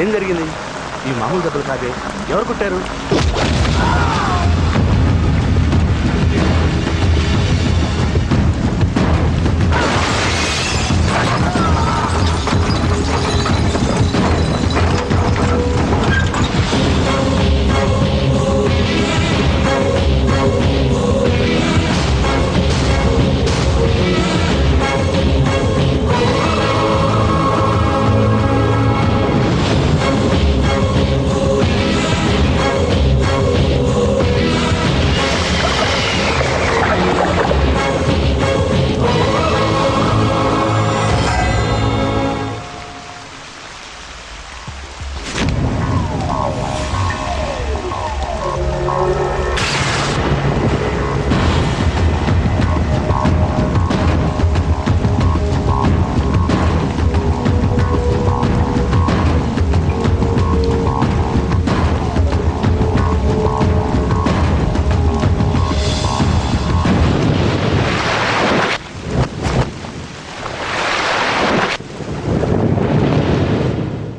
ఏం జరిగింది? ఈ మామూలు దెబ్బలు కాదే, ఎవరు కొట్టారు?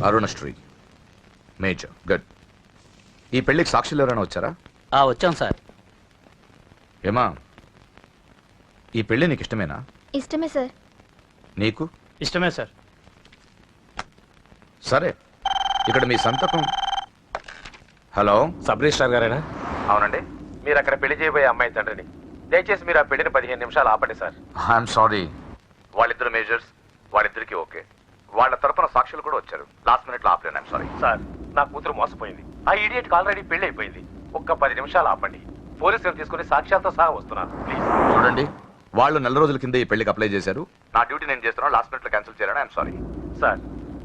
Arunasri major good. ఈ పెళ్లికి సాక్షులు ఎవరైనా వచ్చారా? వచ్చాం సార్. ఏమా, ఈ పెళ్లి నీకు ఇష్టమేనా? ఇష్టమే సార్. నీకు? ఇష్టమే సార్. సరే, ఇక్కడ మీ సంతకం. హలో, సబ్ రిజిస్ట్రార్ గారేనా? అవునండి. మీరు అక్కడ పెళ్లి చేయబోయే అమ్మాయి తండ్రిని. దయచేసి మీరు ఆ పెళ్లిని 15 నిమిషాలు ఆపండి సార్. I'm sorry. వాళ్ళిద్దరు మేజర్స్, వాళ్ళిద్దరికి ఓకే. వాళ్ళ తరపున సాక్షులు కూడా వచ్చారు. లాస్ట్ మినిట్ లో ఆపలేను. ఐఎమ్ సారీ సార్, నా కూతురు మోసపోయింది. ఆ ఇడియట్కి ఆల్రెడీ పెళ్లి అయిపోయింది. ఒక్క 10 నిమిషాలు ఆపండి. పోలీసులు తీసుకుని సాక్ష్యాలతో సహా వస్తున్నాను ప్లీజ్. చూడండి, వాళ్ళు నెల రోజుల కింద ఈ పెళ్లికి అప్లై చేశారు. నా డ్యూటీ నేను చేస్తున్నాను. లాస్ట్ మినిట్ లో క్యాన్సిల్ చేయాలని ఐఎమ్ సారీ. సార్,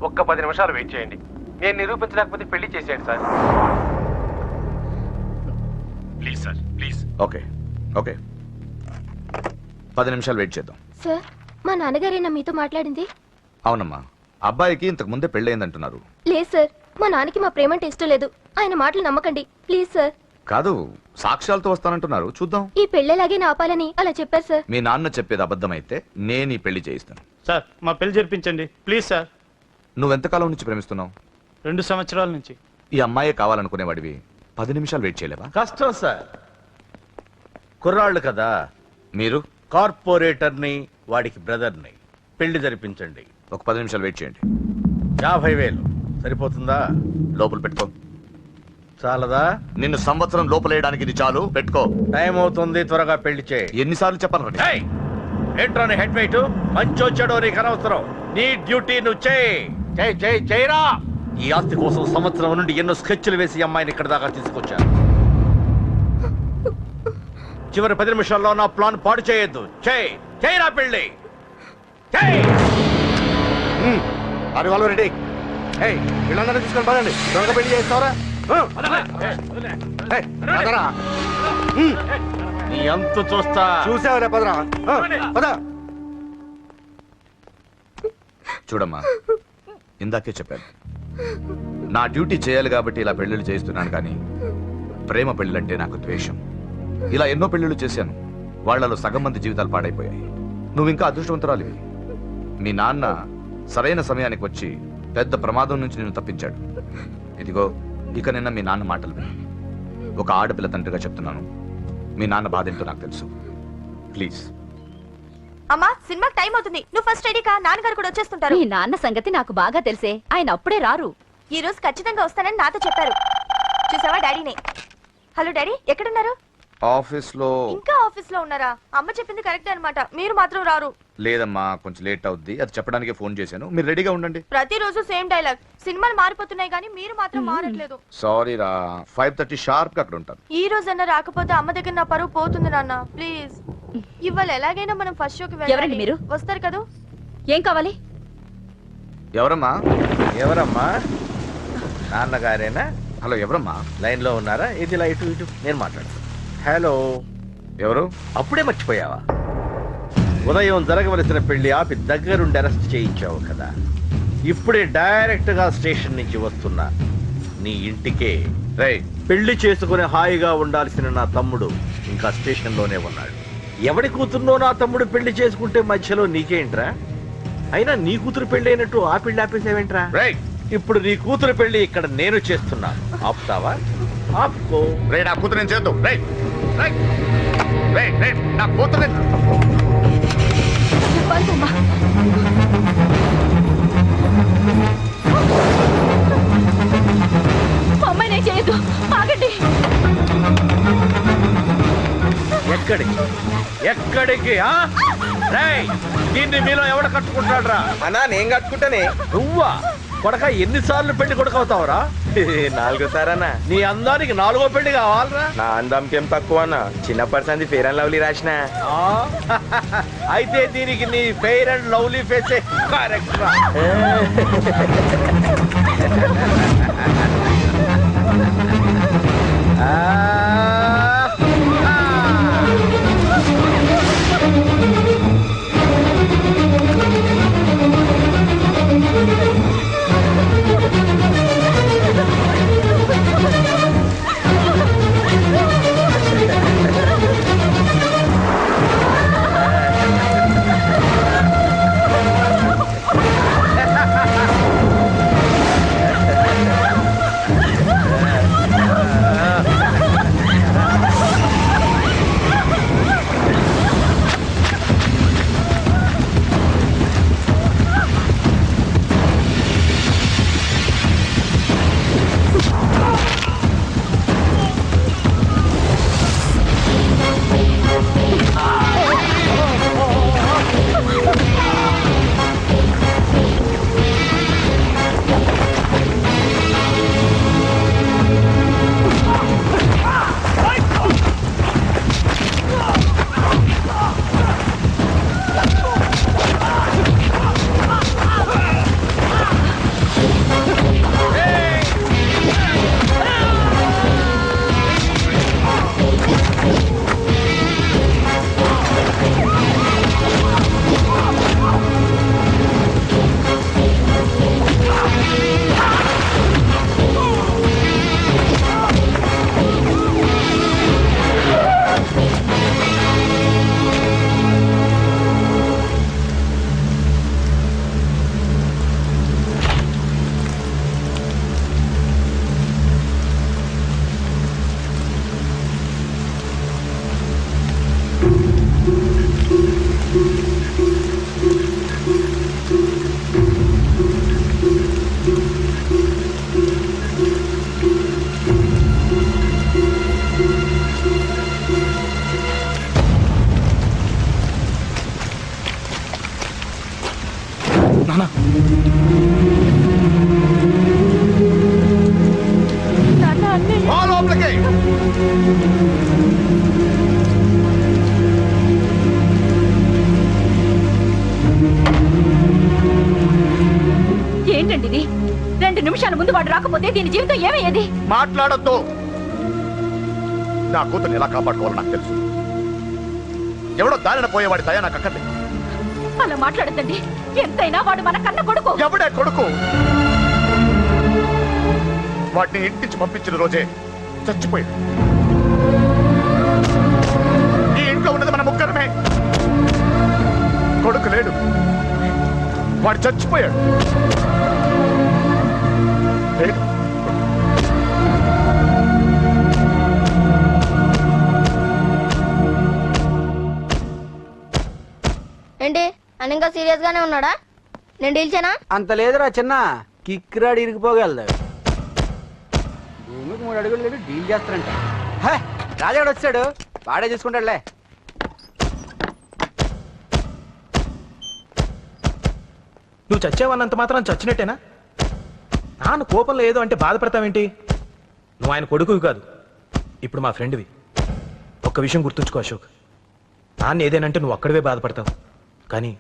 ఒక్క 10 నిమిషాలు వెయిట్ చేయండి. నేను నిరూపించలేకపోతే పెళ్లి చేసేయండి sir. Please sir, please. Okay okay, 10 నిమిషాలు వెయిట్ చేద్దాం. సార్, మా నాన్నగారేనా మీతో మాట్లాడింది? అవునమ్మా, అబ్బాయికి ఇంతకు ముందే పెళ్ళయిందంటున్నారు. లేదు సార్, మా నాన్నకి మా ప్రేమ అంటే ఇష్టం లేదు. ఆయన మాటలు నమ్మకండి ప్లీజ్ సార్. కాదు, సాక్ష్యాలతో వస్తానంటున్నారు. చూద్దాం. ఈ పెళ్ళేలాగే ఆపాలని అలా చెప్పారు సార్. మీ నాన్న చెప్పేది అబద్ధమైతే నేను ఈ పెళ్లి చేయిస్తాను. సార్, మా పెళ్లి జరిపించండి ప్లీజ్ సార్. నువ్వెంతకాలం నుంచి ప్రేమిస్తున్నావు? 2 సంవత్సరాల నుంచి. ఈ అమ్మాయే కావాలనుకునేవాడివి 10 నిమిషాలు వెయిట్ చేయలేవా? కష్టం సార్, కుర్రాళ్ళు కదా. మీరు? కార్పొరేటర్ని, వాడికి బ్రదర్ని. పెళ్లి జరిపించండి. ఒక 10 నిమిషాలు వెయిట్ చేయండి. 50,000 సరిపోతుందా? లోపల పెట్టుకో. చాలదా? నిన్ను సంవత్సరం లోపలేయడానికి ఇది చాలు. పెట్టుకో. టైం అవుతుంది, త్వరగా పెళ్లి చేయి. ఎన్నిసార్లు చెప్పాను? ఏంట్రా నీ హెడ్ వెయిట్? మంచొచ్చాడో నీకు అనవసరం. నీ డ్యూటీ నువ్వు చేయరా. ఈ ఆస్తి కోసం సంవత్సరం నుండి ఎన్నో స్కెచ్లు వేసి అమ్మాయిని ఇక్కడ దాకా తీసుకొచ్చాను. చివరి 10 నిమిషాల్లో నా ప్లాన్ పాడు చేయొద్దు. చేయరా పెళ్లి. అది వాళ్ళు రెడీ. వీళ్ళందరూ తీసుకొని పదండి. దొంగ పెళ్లి చేస్తావరా? నీ అంతు చూస్తా. చూసావరా? పదరా, పద. చూడమ్మా, ఇందాకే చెప్పాను, నా డ్యూటీ చేయాలి కాబట్టి ఇలా పెళ్లిళ్ళు చేస్తున్నాను. కానీ ప్రేమ పెళ్ళిళ్ళంటే నాకు ద్వేషం. ఇలా ఎన్నో పెళ్లిళ్ళు చేశాను. వాళ్లలో సగం మంది జీవితాలు పాడైపోయాయి. నువ్వు ఇంకా అదృష్టవంతురాలివి. మీ నాన్న సరైన సమయానికి వచ్చి పెద్ద ప్రమాదం నుంచి నిన్ను తప్పించాడు. ఇదిగో, ఇక నిన్న మీ నాన్న మాటలు విను. ఒక ఆడపిల్ల తండ్రిగా చెప్తున్నాను, మీ నాన్న బాధ ఏంటో నాకు తెలుసు. ప్లీజ్. అమ్మా, సినిమాకి టైం అవుతుంది. నువ్వు ఫస్ట్ రెడీ కా, నాన్నగారు కూడా వచ్చేస్తుంటారు. మీ నాన్న సంగతి నాకు బాగా తెలిసే. ఆయన అప్పుడే రారు. ఈ రోజు ఖచ్చితంగా వస్తానని నాతో చెప్పారు. చూసావా డాడీనే. హలో డాడీ, ఎక్కడున్నారు? ఆఫీస్ లో. ఇంకా ఆఫీస్ లో ఉన్నారా? అమ్మ చెప్పింది కరెక్టే అన్నమాట. మీరు మాత్రం రారు. లేదమ్మా, కొంచెం లేట్ అవుద్ది. అది చెప్పడానికి ఫోన్ చేశాను. మీరు రెడీగా ఉండండి. ప్రతిరోజు సేమ్ డైలాగ్. సినిమాలు మారిపోతున్నాయి కానీ మీరు మాత్రం మారట్లేదు. సారీ రా, 5:30 షార్ప్ గా అక్కడ ఉంటాను. ఈ రోజన్నా రాకపోతే అమ్మ దగ్గర నా పరువు పోతుంది నాన్న. ప్లీజ్, ఇవాళ ఎలాగైనా మనం ఫస్ట్ షోకి వెళ్ళాలి. ఎవరండి మీరు? వస్తారు కదా? ఏం కావాలి? ఎవరమ్మా? ఎవరమ్మా? నాన్నగారేనా? హలో, ఎవరమ్మా? లైన్ లో ఉన్నారా? ఇది లైట్ ఇటు నేను మాట్లాడతాను. హలో, ఎవరు? అప్పుడే మర్చిపోయావా? ఉదయం జరగవలసిన పెళ్లి ఆపి దగ్గరుండి అరెస్ట్ చేయించావు కదా. ఇప్పుడే డైరెక్ట్ గా స్టేషన్ నుంచి వస్తున్నా నీ ఇంటికే. పెళ్లి చేసుకుని హాయిగా ఉండాల్సిన నా తమ్ముడు ఇంకా స్టేషన్ లోనే ఉన్నాడు. ఎవడి కూతుర్నో నా తమ్ముడు పెళ్లి చేసుకుంటే మధ్యలో నీకేంట్రా? అయినా నీ కూతురు పెళ్లి అయినట్టు ఆ పెళ్లి ఆపేసావేంట్రా? ఇప్పుడు నీ కూతురు పెళ్లి ఇక్కడ నేను చేస్తున్నాను. ఆపుతావా? ఆపుకో. రే నా కూతురు నేను చేద్దాం. రే రే రే రే నా కూతురు పడుకోమ్మా. అమ్మాయి నేను చేయొద్దు, ఆగండి. ఎక్కడికి ఎక్కడికి? రేయ్, దీన్ని మీలో ఎవడ కట్టుకుంటాడు రా? అన్నా నేను కట్టుకుంటానే. నువ్వా కొడక? ఎన్నిసార్లు పెళ్లి కొడుకవుతావురా? 4 సారన్నా. నీ అందానికి 4వ పెళ్లి కావాలరా? నా అందంకేం తక్కువ అన్న, చిన్నప్పటి సంది ఫేర్ అండ్ లవ్లీ రాసిన. అయితే దీనికి నీ ఫెయిర్ అండ్ లవ్లీ ఫేసే కరెక్ట్ రా. ఏంటండి ఇది? 2 నిమిషాల ముందు వాడు రాకపోతే దీని జీవితం ఏమయ్యేది? మాట్లాడొద్దు. నా కూతుర్ని ఎలా కాపాడుకోవాలో నాకు తెలుసు. ఎవడో దారిన పోయేవాడి దయ నాకు అక్కర్లేదు. అలా మాట్లాడద్దండి. ఎంతైనా వాడు మన కన్న కొడుకు. ఎవడే కొడుకు? వాటిని ఇంటించి పంపించిన రోజే చచ్చిపోయాడు. ఈ ఇంట్లో ఉన్నది మన ముగ్గురమే. కొడుకు లేడు, వాడు చచ్చిపోయాడు. లేదు. ఏంటి అని ఇంకా సీరియస్ గానే ఉన్నాడా? నేను డీల్ చేయనా? అంత లేదురా చిన్న, కిక్కిరాడు ఇరిగిపోగలదు. భూమికి 3 అడుగులు లేడు, డీల్ చేస్తారంట. రాజాడు వచ్చాడు, వాడే చూసుకుంటాడులే. నువ్వు చచ్చావన్నంత మాత్రం చచ్చినట్టేనా? నాన్న కోపంలో ఏదో అంటే బాధపడతావేంటి? నువ్వు ఆయన కొడుకువి కాదు, ఇప్పుడు మా ఫ్రెండ్వి. ఒక్క విషయం గుర్తుంచుకో అశోక్, నాన్న ఏదేనంటే నువ్వు అక్కడివే బాధపడతావు, కానీ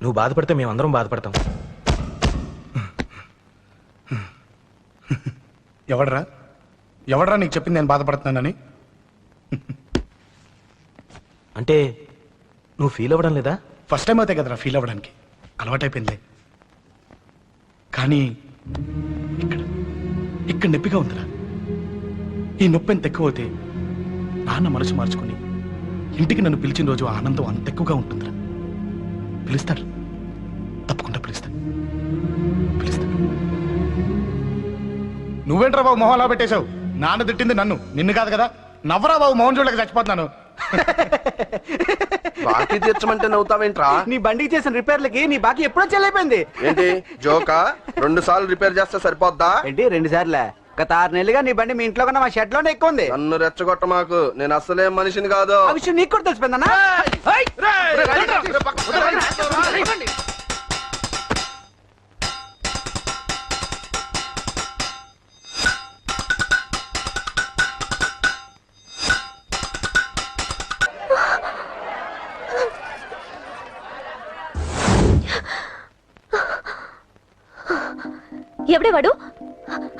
నువ్వు బాధపడితే మేమందరం బాధపడతాం. ఎవడరా నీకు చెప్పింది నేను బాధపడుతున్నానని? అంటే నువ్వు ఫీల్ అవ్వడం లేదా? ఫస్ట్ టైం అవుతాయి కదరా ఫీల్ అవ్వడానికి, అలవాటైపోయిందిలే. కానీ ఇక్కడ నొప్పిగా ఉందిరా. ఈ నొప్పి ఎంత ఎక్కువ అవుతే నాన్న మనసు మార్చుకుని ఇంటికి నన్ను పిలిచిన రోజు ఆనందం అంత ఎక్కువగా ఉంటుందిరా. పిలుస్తాడు, తప్పకుండా పిలుస్తాను. నువ్వేంట్రా బాబు మొహంలో పెట్టేశావు? నాన్న తిట్టింది నన్ను, నిన్ను కాదు కదా. నవ్వరా బాబు, మోహన్ చూడలేక చచ్చిపోతున్నాను. బాకీ తీర్చమంటే నవ్వుతావేంట్రా? నీ బండికి చేసిన రిపేర్లకి నీ బాకీ ఎప్పుడో చెల్లైపోయింది. ఏంటి జోకా? 2 సార్లు రిపేర్ చేస్తే సరిపోద్దా? ఏంటి 2 సార్లే? గత 6 నెలలుగా నీ బండి మీ ఇంట్లో కన్నా మా షెడ్ లోనే ఎక్కువ ఉంది. నన్ను రెచ్చగొట్ట మాకు, నేను అసలే మనిషిని కాదు. ఆ విషయం నీకు కూడా తెలిసిపోయిందన్నా? ఎవడే వాడు?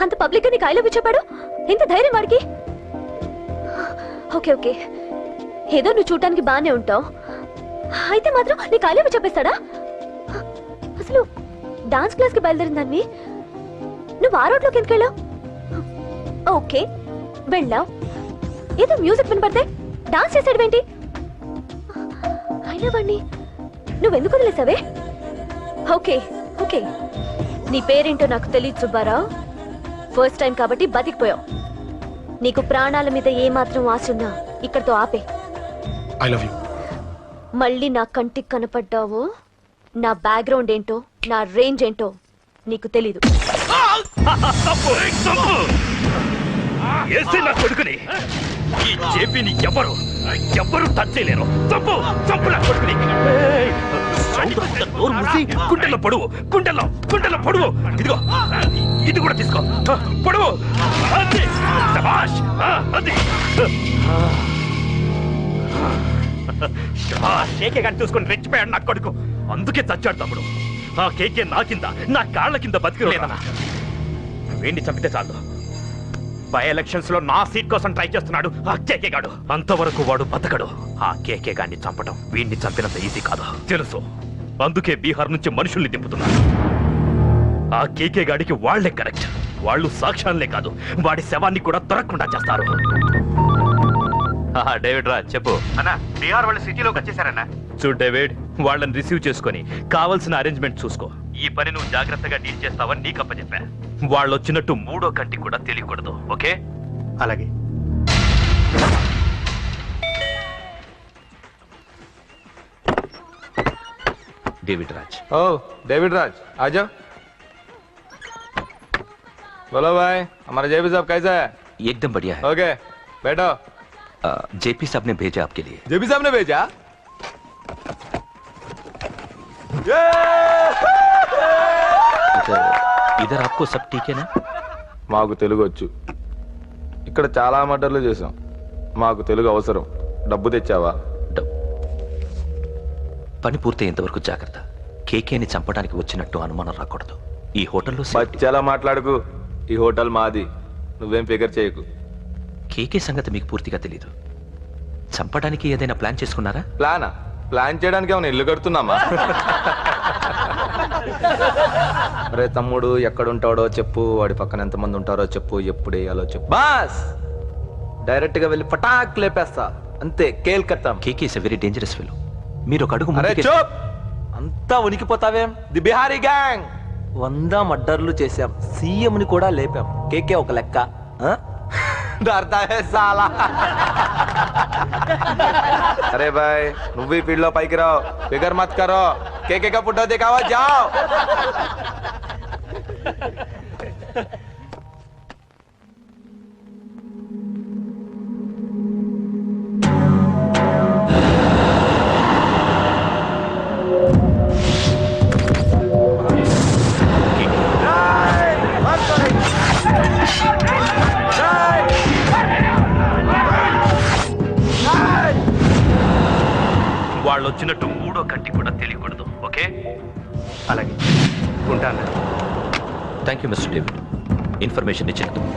అంత పబ్లిక్ గా నీకు ఐ లవ్ యు చెప్పాడు? ఎంత ధైర్యం వాడికి? ఓకే ఓకే, ఏదో నువ్వు చూడటానికి బానే ఉంటావు, అయితే మాత్రం నీకు ఐ లవ్ యు చెప్పేస్తాడా? అసలు డాన్స్ క్లాస్ కి బయలుదేరిన దాన్ని నువ్వు ఆ రోడ్లోకి ఎందుకు వెళ్ళావు? ఓకే వెళ్ళావు, ఏదో మ్యూజిక్ వినపడితే డాన్స్ చేసాడువేంటి? అయినా వాడిని నువ్వెందుకు వదిలేసావే? ఓకే ఓకే, నీ పేరేంటో నాకు తెలియదు సుబ్బారావు. ఫస్ట్ టైం కాబట్టి బతికిపోయావు. నీకు ప్రాణాల మీద ఏమాత్రం ఆశ ఉన్నా ఇక్కడతో ఆపే. I love you. మళ్ళీ నా కంటికి కనపడ్డావు, నా బ్యాక్గ్రౌండ్ ఏంటో, నా రేంజ్ ఏంటో నీకు తెలీదు. కొడుకుని ఈ జేపీని ఎవరు టచ్ చేయలేరు. చంపు చంపు నా కొడుకుని. నోరు మూసి గుండెల్లో పొడువు, గుండెల్లో పొడువు. ఇదిగో ఇది కూడా తీసుకో, పొడువు. అది శభాష్, అది కేకే గాని చూసుకొని రెచ్చిపోయాడు నా కొడుకు, అందుకే చచ్చాడు తమ్ముడు. ఆ కేకే నా కింద, నా కాళ్ళ కింద బతికిలేదన్నా. వేణ్ణి చంపితే చాలు. బై ఎలక్షన్స్ లో నా సీట్ కోసం ట్రై చేస్తున్నాడు ఆ కేకే గాడు. అంతవరకు వాడు బతకడు. ఆ కేకే గాడిని చంపడం వీణ్ణి చంపినంత ఈజీ కాదు తెలుసు. అందుకే బీహార్ నుంచి మనుషుల్ని దింపుతున్నారు. ఆ కేకే గాడికి వాళ్లే కరెక్ట్. వాళ్ళు సాక్ష్యాలనే కాదు, వాడి శవాన్ని కూడా దొరకకుండా చేస్తారు. డేవిడ్ రా చెప్పు అన్నా. బీహార్ వాళ్ళు సిటీలోకి వచ్చేసారన్నా. చూడు డేవిడ్, వాళ్ళని రిసీవ్ చేసుకొని కావాల్సిన అరేంజ్మెంట్ చూసుకో. ఈ పని నువ్వు జాగ్రత్తగా డీల్ చేస్తావని నీకు అప్పచెప్పా. వాళ్ళు వచ్చినట్టు మూడో కంటికి కూడా తెలియకూడదు, ఓకే? అలాగే. डेविड राज। ओ डेविड राज आ जाओ। बोलो भाई, हमारा जेपी साहब कैसा है? एकदम बढ़िया है। ओके बैठो। जेपी साहब ने भेजा आपके लिए। जेपी साहब ने भेजा? इधर आपको सब ठीक है ना? మాకు తెలుగు వచ్చు. ఇక్కడ చాలా మర్డర్లు చేసాం. మాకు తెలుగు అవసరం. డబ్బు తెచ్చావా? పని పూర్తయ్యేంత వరకు జాగ్రత్త. కేకేని చంపడానికి వచ్చినట్టు అనుమానం రాకూడదు. ఈ హోటల్లో బచ్చాలా మాట్లాడుకు. ఈ హోటల్ మాది, నువ్వేం ఫికర్ చేయకు. కేకే సంగతి మీకు పూర్తిగా తెలీదు. చంపడానికి ఏదైనా ప్లాన్ చేసుకున్నారా? ప్లానా? ప్లాన్ చేయడానికి ఏమైనా ఇల్లు కడుతున్నామా? అరే తమ్ముడు, ఎక్కడుంటాడో చెప్పు, వాడి పక్కన ఎంతమంది ఉంటారో చెప్పు, ఎప్పుడు వేయాలో చెప్పు. బాస్ డైరెక్ట్ గా వెళ్ళి పటాక్ లేపేస్తా, అంతే. కేల్కత్తాం. KK is a very dangerous fellow. మీరు ఒక అడుగు అరే చూప్, అంతా ఉనికిపోతావేం? ది బిహారీ గ్యాంగ్ 100 మర్డర్లు చేశాం, సీఎం ని కూడా లేపాం. కేకే ఒక లెక్క. डरता है साला। अरे भाई, నువ్వు ఈ ఫీల్డ్ లో పైకి రావు, ఫిగర్ మత్ కరో. కేకే का फोटो दिखावा जाओ। వాళ్ళు వచ్చినట్టు మూడో కంటి కూడా తెలియకూడదు, ఓకే? అలాగే ఉంటాను. Thank you Mister David, information ఇచ్చినందుకు.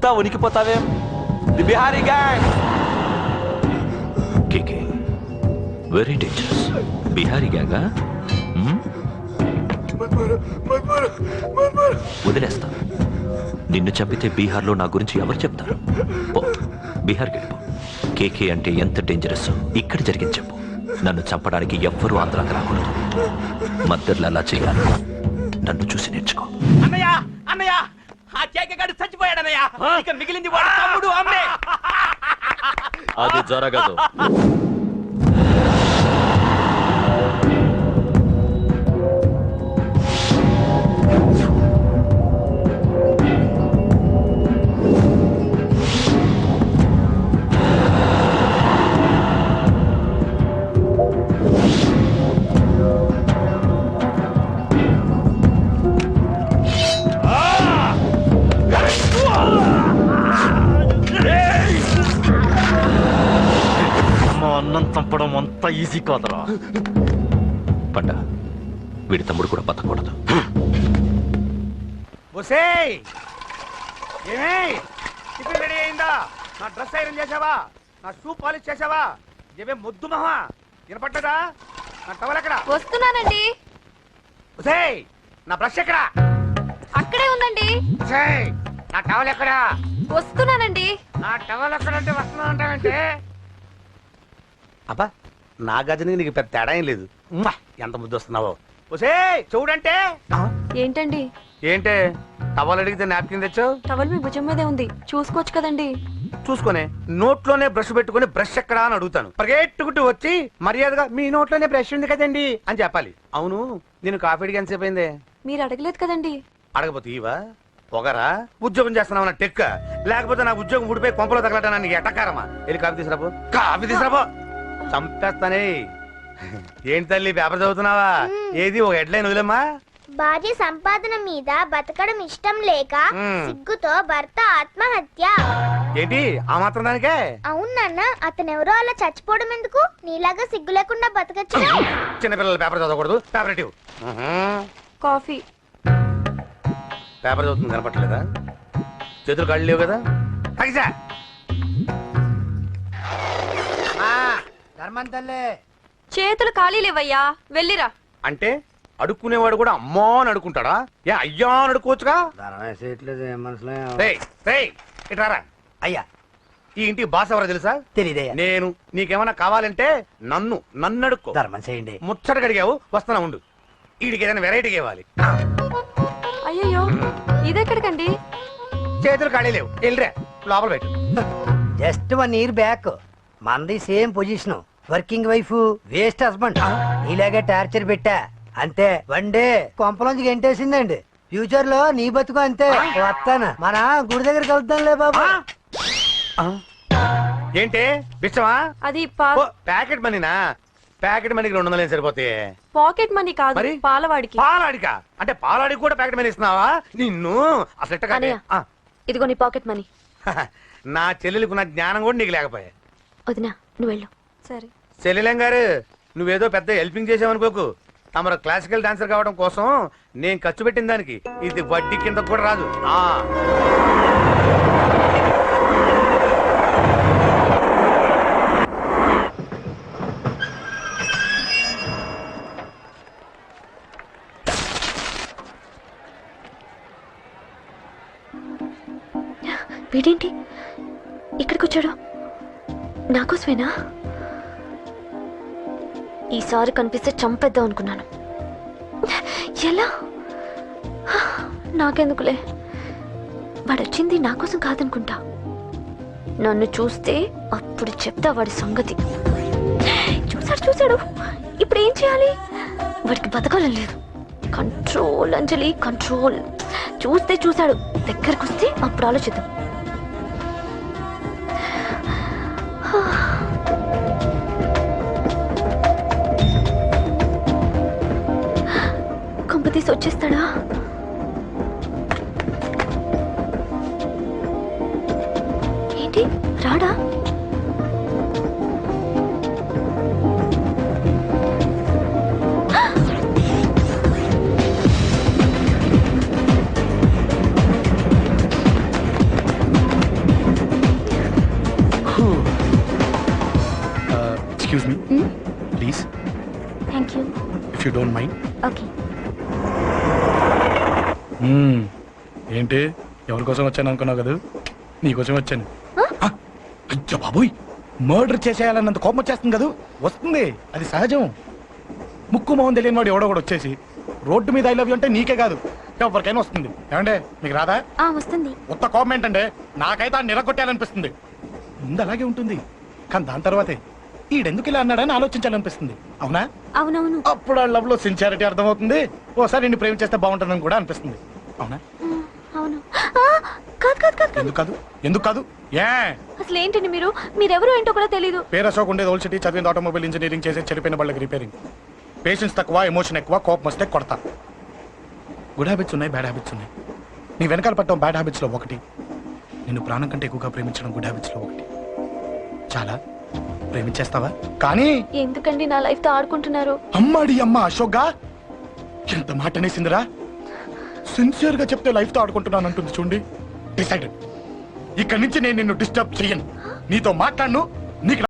అంతా ఉనికిపోతావేం the Bihari gang. KK very dangerous. Bihari గ్యాంగా? వదిలేస్తా. నిన్ను చంపితే బీహార్లో నా గురించి ఎవరు చెప్తారు? పో, బీహార్కి వెళ్ళిపో. కేకే అంటే ఎంత డేంజరస్ ఇక్కడ జరిగింది చెప్పు. నన్ను చంపడానికి ఎవ్వరూ ఆంధ్రాకి రాకూడదు. మద్దర్లు అలా చేయాలి. నన్ను చూసి నేర్చుకో. అన్నయ్య అన్నయ్య ఆ కేకగాడు చచ్చిపోయాడన్నయ్య. ఇక మిగిలింది వాడు తమ్ముడు అమ్మే. అది జరగదు. అన్నం చంపడం అంత ఈజీ కాదురా. పండ వీడి తమ్ముడు కూడా బతకూడదు. టిఫిన్ రెడీ అయిందా? నా డ్రెస్ ఐరన్ చేసావా? నా షూ పాలిష్ చేసావా? ఏమే మొద్దు మహా వినపట్టదా? నా టవల్ ఎక్కడ? వస్తున్నానండి. నా బ్రష్ ఎక్కడ? అక్కడే ఉందండి. నా టవల్ ఎక్కడ? వస్తున్నానండి. నా టవల్ ఎక్కడంటే వస్తున్నా అంటావంటే? అబ్బా నా గజనికి నీకు పెద్ద తేడా ఏం లేదు. ఎంత ముద్దు వస్తున్నావో. చూడంటే ఏంటండి? ఏంటే టవల్ అడిగితే నాప్కిన్ తెచ్చావు? టవల్ మీ భుజం మీదే ఉంది, చూసుకోవచ్చు కదండి. చూసుకొని నోట్లోనే బ్రష్ పెట్టుకుని బ్రష్ ఎక్కడా అని అడుగుతాను. పరిగెట్టుకుంటూ వచ్చి మర్యాదగా మీ నోట్లోనే బ్రష్ ఉంది కదండి అని చెప్పాలి. అవును నేను కాఫీ అడిగి ఎంతసేపు అయిందే? మీరు అడగలేదు కదండి. అడగపోతే ఇవా పొగరా? ఉద్యోగం చేస్తున్నావు నా టెక్క, లేకపోతే నా ఉద్యోగం ఊడిపోయి కొంపలో తగలటా నీకు ఎటకారమా? వెళ్ళి కాఫీ తీసుకురాబో. కాఫీ తీసుకురాబో. చంపేస్తానే. ఏంటి తల్లి పేపర్ చదువుతున్నావా? ఏది ఒక హెడ్లైన్ వదిలేమ్మా. భార్య సంపాదన మీద బతకడం ఇష్టం లేక సిగ్గుతో భర్త ఆత్మహత్య. ఏంటి ఆ మాత్రం దానికే? అవునన్న, అతనెవరో అలా చచ్చిపోవడం ఎందుకు? నీలాగా సిగ్గు లేకుండా బతకచ్చు. చిన్నపిల్లలు పేపర్ చదవకూడదు. పేపర్ ఇవ్వు. కాఫీ. పేపర్ చదువుతుంది కనపట్లేదా? చేతులు కాళ్ళు లేవు కదా? తగ్గిసా చేతులు ఖాళీ లేవయ్యా, వెళ్ళిరా. అంటే అడుక్కునేవాడు కూడా అమ్మా అని అడుకుంటాడా? ఏ అయ్యా అని అడుకోవచ్చుగా? ఇట్రారా. అయ్యా ఈ ఇంటికి బాస్ ఎవరో తెలుసా? తెలియదే. నేను. నీకేమన్నా కావాలంటే నన్ను అడుక్కో. ధర్మం చేయండి. ముచ్చటగా అడిగావు, వస్తున్నా ఉండు. వీడికి ఏదైనా వెరైటీగా ఇవ్వాలి. అయ్యయ్యో ఇదెక్కడికండి? చేతులు ఖాళీ లేవు, వెళ్ళిరా లోపల పెట్టు. జస్ట్ 1 year బ్యాక్ మనది same position. Working wife, waste husband. ఇలాగే టార్చర్ పెట్టా అంతే. 1 day కొంపలోంచి గెంటేసిందండి. ఫ్యూచర్ లో నీ బతుకు అంతే. వస్తాను, మన గుడి దగ్గర కలుద్దాంలే బాబా. ఏంటి బిచ్చమా? అది ప్యాకెట్ మనీనా? ప్యాకెట్ మనీకి 200 సరిపోతాయి. పాకెట్ మనీ కాదు, మరి? పాలవాడికి. పాలాడికా? అంటే పాలాడికి కూడా ప్యాకెట్ మనీ ఇస్తున్నావా? నిన్ను అసలు ఇదిగో నీ పాకెట్ మనీ. నా చెల్లెలకు నా జ్ఞానం కూడా నీకు లేకపోయా. వదినా నువ్వు వెళ్ళు. సరే. చెల్లెలం గారు నువ్వేదో పెద్ద హెల్పింగ్ చేసావనుకోకు. తమరు క్లాసికల్ డాన్సర్ కావడం కోసం నేను ఖర్చు పెట్టిన దానికి ఇది వడ్డీ కింద కూడా రాదు. వీడేంటి ఇక్కడికి వచ్చాడు? నాకోసమేనా? ఈసారి కనిపిస్తే చంపేద్దాం అనుకున్నాను. ఎలా? నాకెందుకులే, వాడొచ్చింది నా కోసం కాదనుకుంటా. నన్ను చూస్తే అప్పుడు చెప్తా వాడి సంగతి. చూశాడు. ఇప్పుడు ఏం చేయాలి? వాడికి బతకాలని లేదు. కంట్రోల్ అంజలి, కంట్రోల్. చూశాడు, దగ్గరకు వస్తే అప్పుడు ఆలోచిద్దాం. కంపతీసి వచ్చేస్తాడా? ఏంటి రాడా? Excuse me please thank you. If you don't mind. Okay. ఏంటి ఎవరి కోసం వచ్చాను అనుకున్నావు కదా, నీకోసం వచ్చాను. అయ్యో బాబోయ్, మర్డర్ చేసేయాలన్నంత కోపం వచ్చేస్తుంది కదా. వస్తుంది, అది సహజం. ముక్కు మొహం తెలియని వాడు ఎవడో కూడా వచ్చేసి రోడ్డు మీద ఐ లవ్ యూ అంటే నీకే కాదు ఎవరికైనా వస్తుంది. ఏమంటే మీకు రాదా? వస్తుంది. కొత్త కోపం ఏంటంటే నాకైతే నిలగొట్టాలనిపిస్తుంది. ముందు అలాగే ఉంటుంది, కానీ దాని తర్వాతే ఈడెందుకు ఇలా అన్నాడని ఆలోచించాలనిపిస్తుంది. అవునా? అవునవును. అప్పుడు ఆ లవ్ లో సిన్సియారిటీ అర్థమవుతుంది. ఓసారి నిన్ను ప్రేమించేస్తే బాగుంటుందని కూడా అనిపిస్తుంది. అవునా? అవును. కాదు కాదు కాదు. ఎందుకు కాదు? ఎందుకు కాదు? ఏ అసలు ఏంటండి మీరెవరు ఏంటో కూడా తెలీదు. పేరు అశోక్, ఉండేది ఓల్డ్ సిటీ, చదివింది ఆటోమొబైల్ ఇంజనీరింగ్, చేసే చెడిపోయిన వాళ్ళకి రిపేరింగ్. పేషెన్స్ తక్కువ, ఎమోషన్ ఎక్కువ, కోపం వస్తే కొడతా. గుడ్ హ్యాబిట్స్ ఉన్నాయి, బ్యాడ్ హ్యాబిట్స్ ఉన్నాయి. నీ వెనకాల పట్టడం బ్యాడ్ హ్యాబిట్స్ లో ఒకటి, నిన్ను ప్రాణం కంటే ఎక్కువగా ప్రేమించడం గుడ్ హ్యాబిట్స్ లో ఒకటి. చాలా ప్రేమించేస్తావా? కానీ ఎందుకండి నా లైఫ్ తో ఆడుకుంటున్నారు? అమ్మాడి అమ్మ అశోక్గా ఎంత మాట అనేసిందిరా. సిన్సియర్ గా చెప్తే లైఫ్ తో ఆడుకుంటున్నాను అంటుంది చూడండి. డిసైడెడ్, ఇక్కడి నుంచి నేను నిన్ను డిస్టర్బ్ చెయ్యను. నీతో మాట్లాడను, నీకు